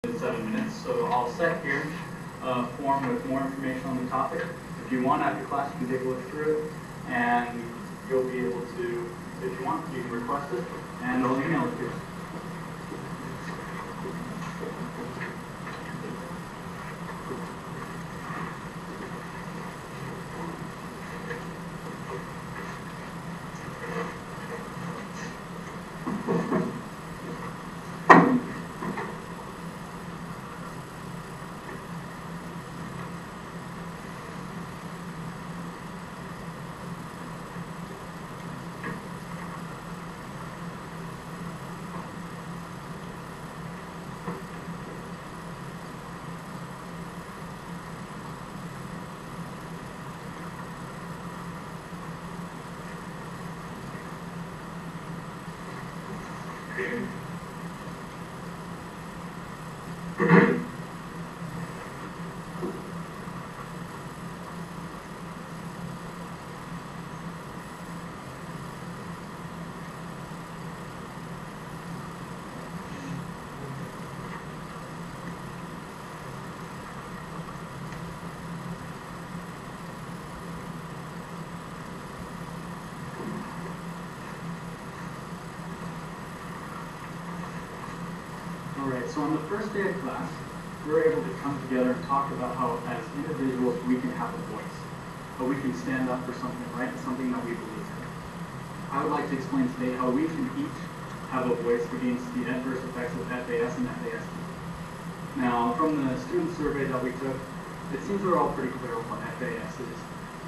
in 7 minutes. So I'll set here a form with more information on the topic. If you want, after class, you can take a look through it, and you'll be able to, if you want, you can request it, and I'll email it to you. Alright, so on the first day of class, we were able to come together and talk about how, as individuals, we can have a voice. How we can stand up for something, right? Something that we believe in. I would like to explain today how we can each have a voice against the adverse effects of FAS and FASD. Now, from the student survey that we took, it seems we're all pretty clear on what FAS is,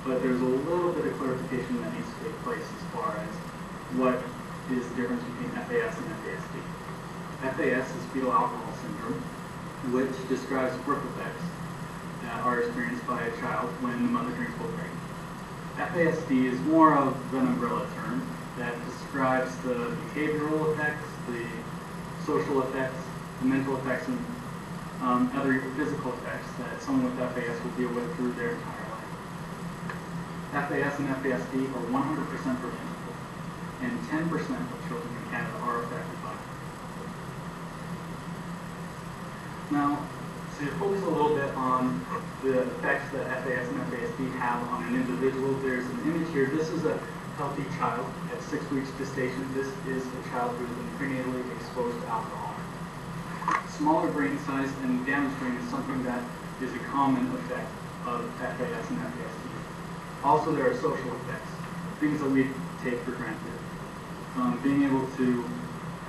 but there's a little bit of clarification that needs to take place as far as what is the difference between FAS and FASD. FAS is fetal alcohol syndrome, which describes birth effects that are experienced by a child when the mother drinks while pregnant. FASD is more of an umbrella term that describes the behavioral effects, the social effects, the mental effects, and other physical effects that someone with FAS will deal with through their entire life. FAS and FASD are 100% preventable, and 10% of children in Canada are affected by it. Now, to focus a little bit on the effects that FAS and FASD have on an individual, there's an image here. This is a healthy child at 6 weeks gestation. This is a child who has been prenatally exposed to alcohol. Smaller brain size and damaged brain is something that is a common effect of FAS and FASD. Also, there are social effects, things that we take for granted. Being able to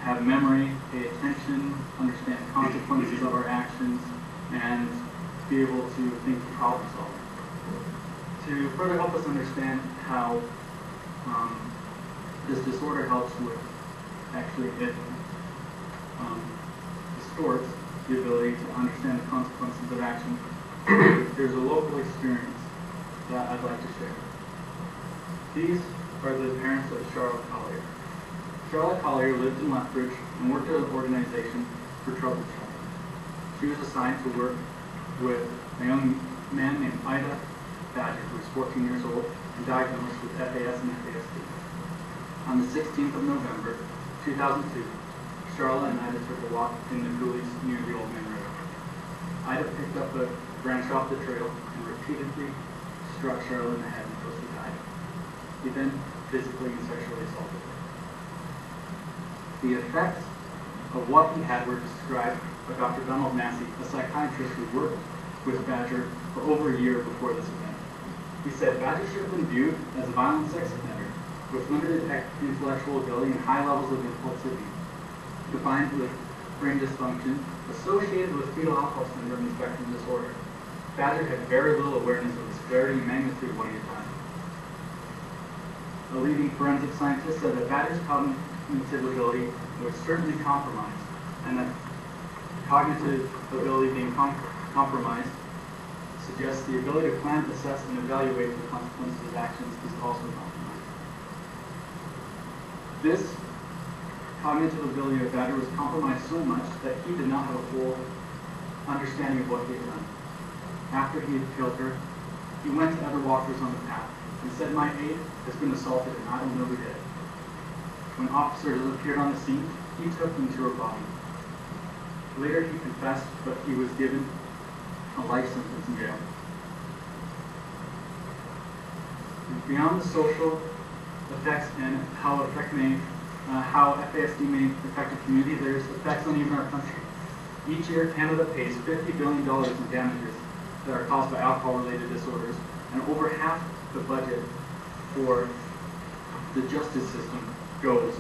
have memory, pay attention, understand consequences of our actions, and be able to think problem solving. To further help us understand how this disorder helps with, actually it distorts the ability to understand the consequences of action, there's a local experience that I'd like to share. These are the parents of Charlotte Collier. Charlotte Collier lived in Lethbridge and worked at an organization for troubled children. She was assigned to work with a young man named Ida Badger, who was 14 years old and diagnosed with FAS and FASD. On the 16th of November, 2002, Charlotte and Ida took a walk in the coulees near the Old Man River. Ida picked up a branch off the trail and repeatedly struck Charlotte in the head until she died. He then physically and sexually assaulted her. The effects of what he had were described by Dr. Donald Massey, a psychiatrist who worked with Badger for over a year before this event. He said Badger should have been viewed as a violent sex offender with limited intellectual ability and high levels of impulsivity, combined with brain dysfunction associated with fetal alcohol syndrome and spectrum disorder. Badger had very little awareness of the severity and magnitude of what he had done. A leading forensic scientist said that Badger's cognitive ability was certainly compromised, and that cognitive ability being compromised suggests the ability to plan, assess, and evaluate the consequences of actions is also compromised. This cognitive ability of Badger was compromised so much that he did not have a full understanding of what he had done. After he had killed her, he went to other walkers on the path and said, "My aide has been assaulted and I don't know who did it." When officers appeared on the scene, he took them to her body. Later he confessed, but he was given a life sentence in jail. And beyond the social effects and how FASD may affect the community, there's effects on even our country. Each year, Canada pays $50 billion in damages that are caused by alcohol-related disorders, and over half the budget for the justice system goes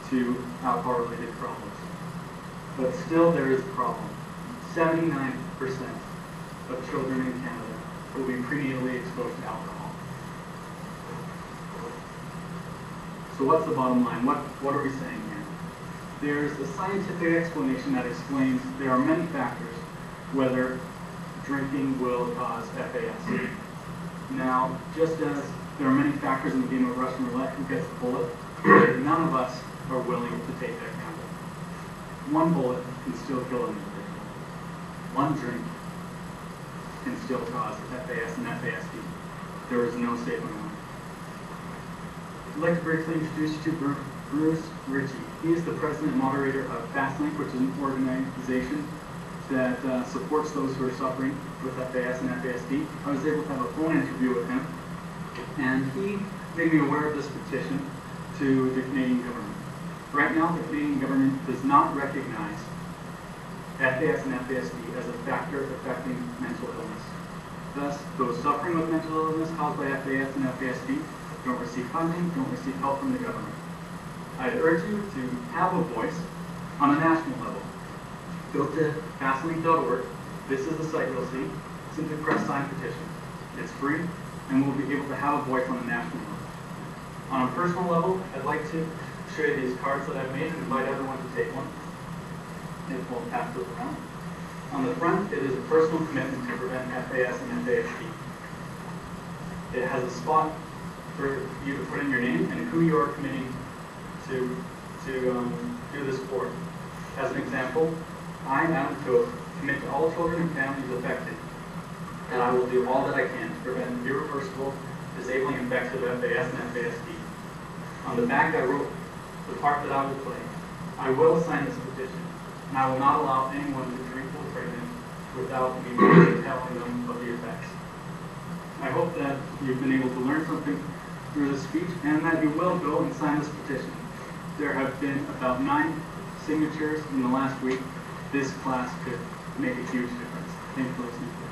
to alcohol-related problems. But still, there is a problem. 79% of children in Canada will be prenatally exposed to alcohol. So what's the bottom line? What are we saying here? There's a scientific explanation that explains there are many factors whether drinking will cause FAS. Now, just as there are many factors in the game of Russian roulette, who gets the bullet, none of us are willing to take that gamble. One bullet can still kill an individual. One drink can still cause FAS and FASD. There is no saving one. I'd like to briefly introduce you to Bruce Ritchie. He is the president and moderator of FAS, which is an organization that supports those who are suffering with FAS and FASD. I was able to have a phone interview with him, and he made me aware of this petition to the Canadian government. Right now, the Canadian government does not recognize FAS and FASD as a factor affecting mental illness. Thus, those suffering with mental illness caused by FAS and FASD don't receive funding, don't receive help from the government. I'd urge you to have a voice on a national level. Go to FASlink.org. This is the site you'll see. Simply press sign petition. It's free, and we'll be able to have a voice on a national level. On a personal level, I'd like to show you these cards that I've made and invite everyone to take one. And we'll pass those around. On the front, it is a personal commitment to prevent FAS and FASD. It has a spot for you to put in your name and who you are committing to do this for. As an example, I am to commit to all children and families affected, and I will do all that I can to prevent irreversible, disabling effects of FAS and FASD. On the back, I wrote the part that I will play. I will sign this petition, and I will not allow anyone to drink or pregnant without me telling them of the effects. I hope that you've been able to learn something through this speech, and that you will go and sign this petition. There have been about 9 signatures in the last week. This class could make a huge difference. Thank you for listening.